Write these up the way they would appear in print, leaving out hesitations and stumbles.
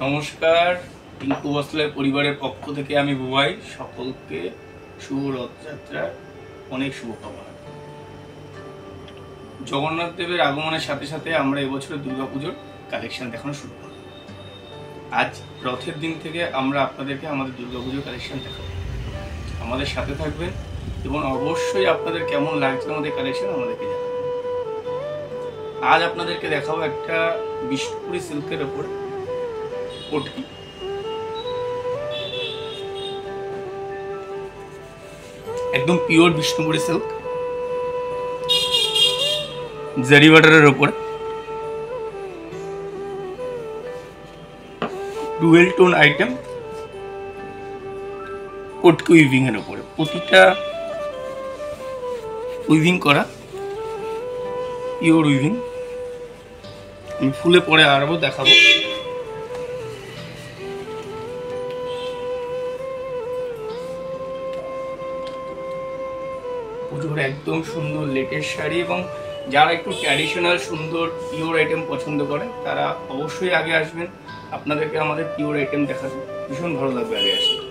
নমস্কার, টিঙ্কু বস্ত্রালয় পরিবারের পক্ষ থেকে আমি বুবাই সকলকে শুভ রথযাত্রার অনেক শুভকামনা। জগন্নাথ দেবের আগমনের সাথে সাথে আমরা এবছরের দুর্গাপুজোর কালেকশন দেখানো শুরু করব। আজ রথের দিন থেকে আমরা আপনাদেরকে আমাদের দুর্গাপুজোর কালেকশন দেখাবো। আমাদের সাথে থাকবেন এবং অবশ্যই আপনাদের কেমন লাগছে আমাদের কালেকশন আমাদেরকে জানাবেন। আজ আপনাদেরকে দেখাবো একটা বিষ্ণুপুরি সিল্কের ওপর পটকি। একদম পিওর বিষ্ণুপুরি সিল্ক, জারি বাটারের ওপর ডুয়েল টোন আইটেম, পটকি উইভিং এর উপরে প্রতিটা উইভিং করা পিওর উইভিং। আমি ফুলে পরে আরো দেখাবো। পুজোর একদম সুন্দর লেটেস্ট শাড়ি এবং যারা একটু ট্র্যাডিশনাল সুন্দর পিওর আইটেম পছন্দ করে তারা অবশ্যই আগে আসবেন। আপনাদেরকে আমাদের পিওর আইটেম দেখাতে ভীষণ ভালো লাগবে আগে আসলে।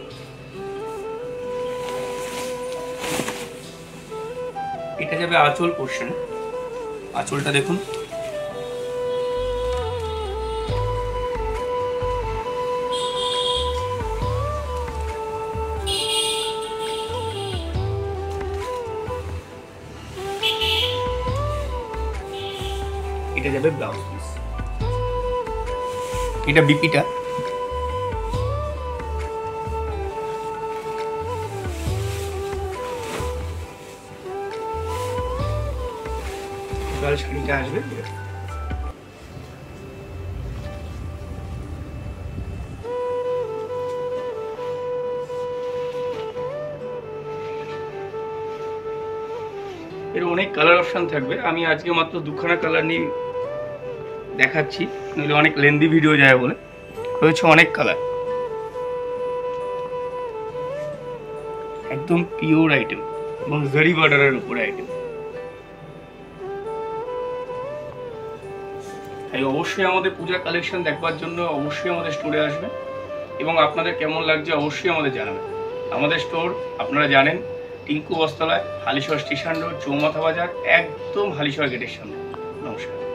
এটা যাবে আঁচল পোর্শন। আঁচলটা দেখুন, এটা যাবে ব্লাউজ পিস। এটা বিপিটা, শাড়িটা আসবে। এর অনেক কালার অপশন থাকবে, আমি আজকে মাত্র দুখানা কালার নিয়ে দেখাচ্ছি, নইলে অনেক লেন্দি ভিডিও যায় বলে। রয়েছে অনেক কালার, একদম পিওর আইটেম এবং জারি বর্ডারের উপরে আইটেম। তাই অবশ্যই আমাদের পূজা কালেকশন দেখবার জন্য অবশ্যই আমাদের স্টোরে আসবেন এবং আপনাদের কেমন লাগছে অবশ্যই আমাদের জানাবেন। আমাদের স্টোর আপনারা জানেন টিঙ্কু বস্ত্রালয়, হালিশহর স্টেশন রোড, চৌমাথা বাজার, একদম হালিশহর গেটের সামনে। নমস্কার।